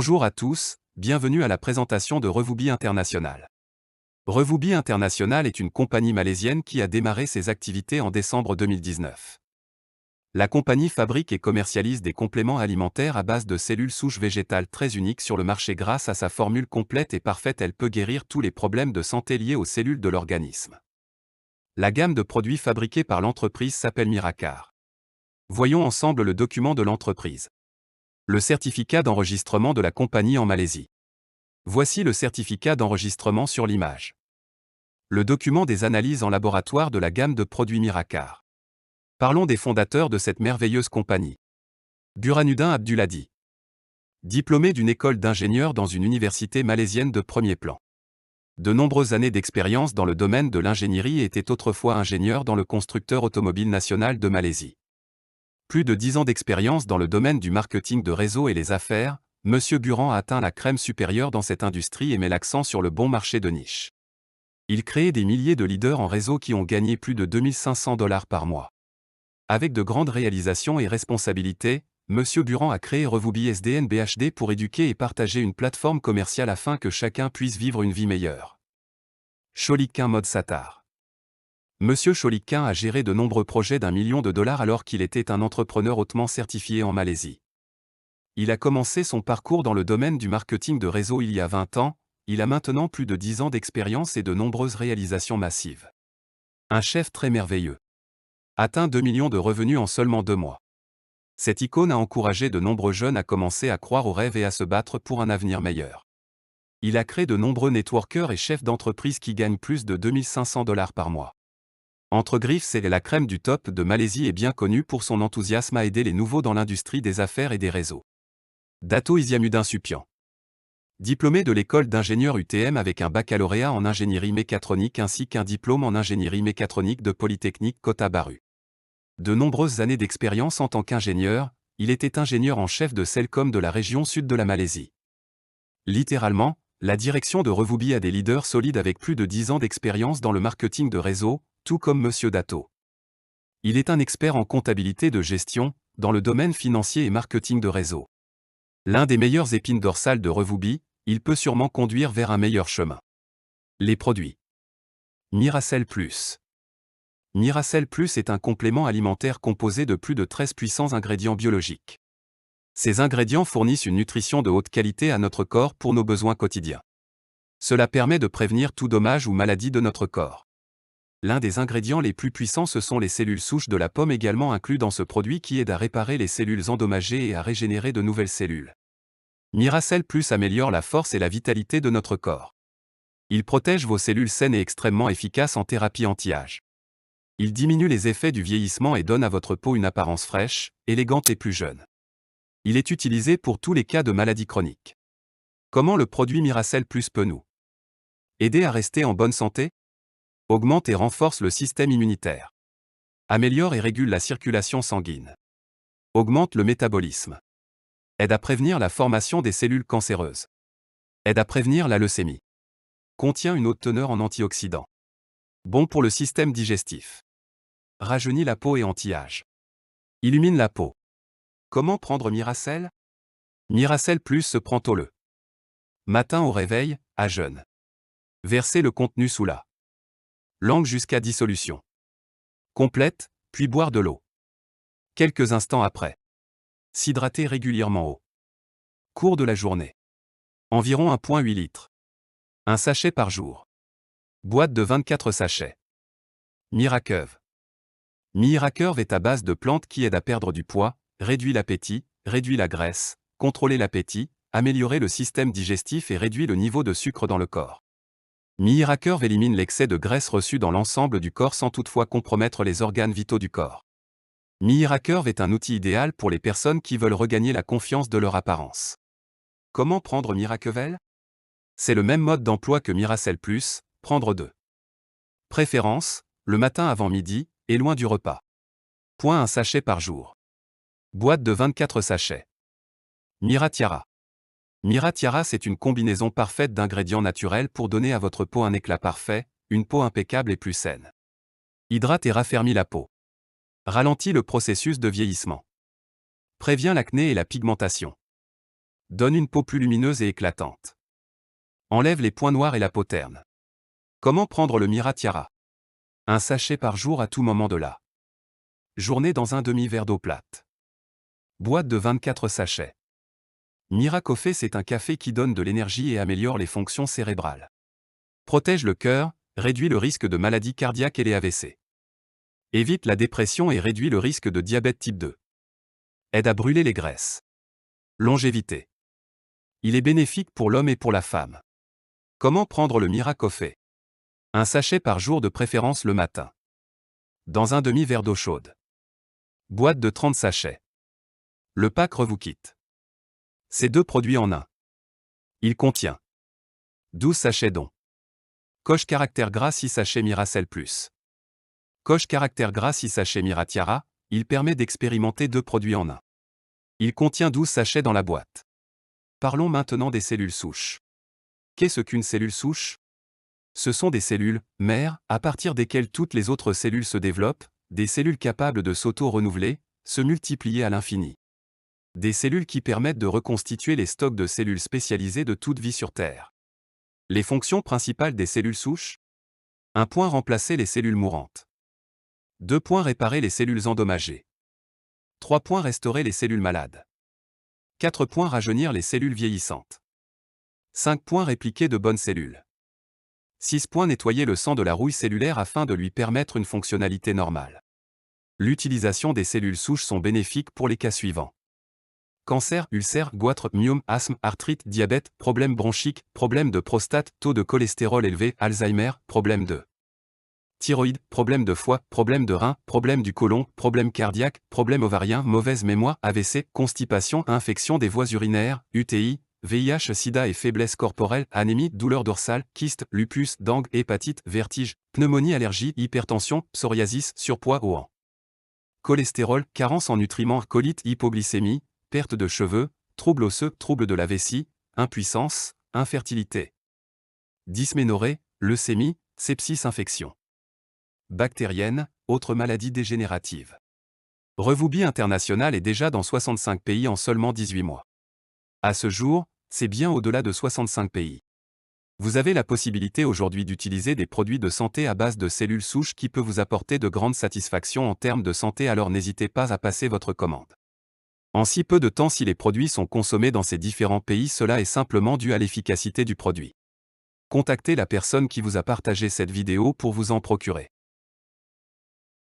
Bonjour à tous, bienvenue à la présentation de Revoobi International. Revoobi International est une compagnie malaisienne qui a démarré ses activités en décembre 2019. La compagnie fabrique et commercialise des compléments alimentaires à base de cellules souches végétales très uniques sur le marché grâce à sa formule complète et parfaite. Elle peut guérir tous les problèmes de santé liés aux cellules de l'organisme. La gamme de produits fabriqués par l'entreprise s'appelle Miracar. Voyons ensemble le document de l'entreprise. Le certificat d'enregistrement de la compagnie en Malaisie. Voici le certificat d'enregistrement sur l'image. Le document des analyses en laboratoire de la gamme de produits Miracar. Parlons des fondateurs de cette merveilleuse compagnie. Burhanuddin Abdulhadi. Diplômé d'une école d'ingénieurs dans une université malaisienne de premier plan. De nombreuses années d'expérience dans le domaine de l'ingénierie et était autrefois ingénieur dans le constructeur automobile national de Malaisie. Plus de 10 ans d'expérience dans le domaine du marketing de réseau et les affaires, M. Burhan a atteint la crème supérieure dans cette industrie et met l'accent sur le bon marché de niche. Il crée des milliers de leaders en réseau qui ont gagné plus de $2500 par mois. Avec de grandes réalisations et responsabilités, M. Burhan a créé Revoobi SDN BHD pour éduquer et partager une plateforme commerciale afin que chacun puisse vivre une vie meilleure. Cholikin Mode Satar. Monsieur Cholikin a géré de nombreux projets d'1 million de dollars alors qu'il était un entrepreneur hautement certifié en Malaisie. Il a commencé son parcours dans le domaine du marketing de réseau il y a 20 ans, il a maintenant plus de 10 ans d'expérience et de nombreuses réalisations massives. Un chef très merveilleux. Atteint 2 millions de revenus en seulement 2 mois. Cette icône a encouragé de nombreux jeunes à commencer à croire aux rêves et à se battre pour un avenir meilleur. Il a créé de nombreux networkers et chefs d'entreprise qui gagnent plus de $2500 par mois. Entre griffes, c'est la crème du top de Malaisie et bien connu pour son enthousiasme à aider les nouveaux dans l'industrie des affaires et des réseaux. Dato' Iziamuddin Supian. Diplômé de l'école d'ingénieur UTM avec un baccalauréat en ingénierie mécatronique ainsi qu'un diplôme en ingénierie mécatronique de Polytechnique Kota Bharu. De nombreuses années d'expérience en tant qu'ingénieur, il était ingénieur en chef de Celcom de la région sud de la Malaisie. Littéralement, la direction de Revoobi a des leaders solides avec plus de 10 ans d'expérience dans le marketing de réseau, tout comme M. Dato'. Il est un expert en comptabilité de gestion, dans le domaine financier et marketing de réseau. L'un des meilleures épines dorsales de Revoobi, il peut sûrement conduire vers un meilleur chemin. Les produits. Miracell Plus. Miracell Plus est un complément alimentaire composé de plus de 13 puissants ingrédients biologiques. Ces ingrédients fournissent une nutrition de haute qualité à notre corps pour nos besoins quotidiens. Cela permet de prévenir tout dommage ou maladie de notre corps. L'un des ingrédients les plus puissants ce sont les cellules souches de la pomme également inclus dans ce produit qui aide à réparer les cellules endommagées et à régénérer de nouvelles cellules. Miracell Plus améliore la force et la vitalité de notre corps. Il protège vos cellules saines et extrêmement efficace en thérapie anti-âge. Il diminue les effets du vieillissement et donne à votre peau une apparence fraîche, élégante et plus jeune. Il est utilisé pour tous les cas de maladies chroniques. Comment le produit Miracell Plus peut nous aider à rester en bonne santé? Augmente et renforce le système immunitaire. Améliore et régule la circulation sanguine. Augmente le métabolisme. Aide à prévenir la formation des cellules cancéreuses. Aide à prévenir la leucémie. Contient une haute teneur en antioxydants. Bon pour le système digestif. Rajeunit la peau et anti-âge. Illumine la peau. Comment prendre Miracell? Miracell Plus se prend tôt le matin au réveil, à jeûne. Versez le contenu sous la langue jusqu'à dissolution complète, puis boire de l'eau. Quelques instants après. S'hydrater régulièrement au cours de la journée. Environ 1,8 litre. Un sachet par jour. Boîte de 24 sachets. Miracurve. Miracurve est à base de plantes qui aident à perdre du poids, réduit l'appétit, réduit la graisse, contrôler l'appétit, améliorer le système digestif et réduit le niveau de sucre dans le corps. Miracurve élimine l'excès de graisse reçu dans l'ensemble du corps sans toutefois compromettre les organes vitaux du corps. Miracurve est un outil idéal pour les personnes qui veulent regagner la confiance de leur apparence. Comment prendre Miracurve? C'est le même mode d'emploi que Miracell Plus, prendre de préférence, le matin avant midi, et loin du repas. Un sachet par jour. Boîte de 24 sachets. Miratiara. Miratiara c'est une combinaison parfaite d'ingrédients naturels pour donner à votre peau un éclat parfait, une peau impeccable et plus saine. Hydrate et raffermit la peau. Ralentit le processus de vieillissement. Prévient l'acné et la pigmentation. Donne une peau plus lumineuse et éclatante. Enlève les points noirs et la peau terne. Comment prendre le Mira Tiara? Un sachet par jour à tout moment de la journée dans un demi-verre d'eau plate. Boîte de 24 sachets. Mira Coffee, c'est un café qui donne de l'énergie et améliore les fonctions cérébrales. Protège le cœur, réduit le risque de maladies cardiaques et les AVC. Évite la dépression et réduit le risque de diabète type 2. Aide à brûler les graisses. Longévité. Il est bénéfique pour l'homme et pour la femme. Comment prendre le Mira Coffee? Un sachet par jour, de préférence le matin. Dans un demi-verre d'eau chaude. Boîte de 30 sachets. Le pack vous quitte. C'est 2 produits en un. Il contient 12 sachets dont coche caractère gras 6 sachets Miracell Plus. Coche caractère gras 6 sachets Mira Tiara, il permet d'expérimenter 2 produits en un. Il contient 12 sachets dans la boîte. Parlons maintenant des cellules souches. Qu'est-ce qu'une cellule souche? Ce sont des cellules mères, à partir desquelles toutes les autres cellules se développent, des cellules capables de s'auto-renouveler, se multiplier à l'infini. Des cellules qui permettent de reconstituer les stocks de cellules spécialisées de toute vie sur Terre. Les fonctions principales des cellules souches? 1 point, remplacer les cellules mourantes. 2 points, réparer les cellules endommagées. 3 points, restaurer les cellules malades. 4 points, rajeunir les cellules vieillissantes. 5 points, répliquer de bonnes cellules. 6 points, nettoyer le sang de la rouille cellulaire afin de lui permettre une fonctionnalité normale. L'utilisation des cellules souches sont bénéfiques pour les cas suivants. Cancer, ulcère, goitre, myome, asthme, arthrite, diabète, problème bronchique, problème de prostate, taux de cholestérol élevé, Alzheimer, problème de thyroïde, problème de foie, problème de rein, problème du côlon, problème cardiaque, problème ovarien, mauvaise mémoire, AVC, constipation, infection des voies urinaires, UTI, VIH, sida et faiblesse corporelle, anémie, douleur dorsale, kyste, lupus, dengue, hépatite, vertige, pneumonie, allergie, hypertension, psoriasis, surpoids ou en cholestérol, carence en nutriments, colite, hypoglycémie, perte de cheveux, troubles osseux, troubles de la vessie, impuissance, infertilité, dysménorrhée, leucémie, sepsis, infection bactérienne, autres maladies dégénératives. Revoubi International est déjà dans 65 pays en seulement 18 mois. À ce jour, c'est bien au-delà de 65 pays. Vous avez la possibilité aujourd'hui d'utiliser des produits de santé à base de cellules souches qui peuvent vous apporter de grandes satisfactions en termes de santé, alors n'hésitez pas à passer votre commande. En si peu de temps, si les produits sont consommés dans ces différents pays, cela est simplement dû à l'efficacité du produit. Contactez la personne qui vous a partagé cette vidéo pour vous en procurer.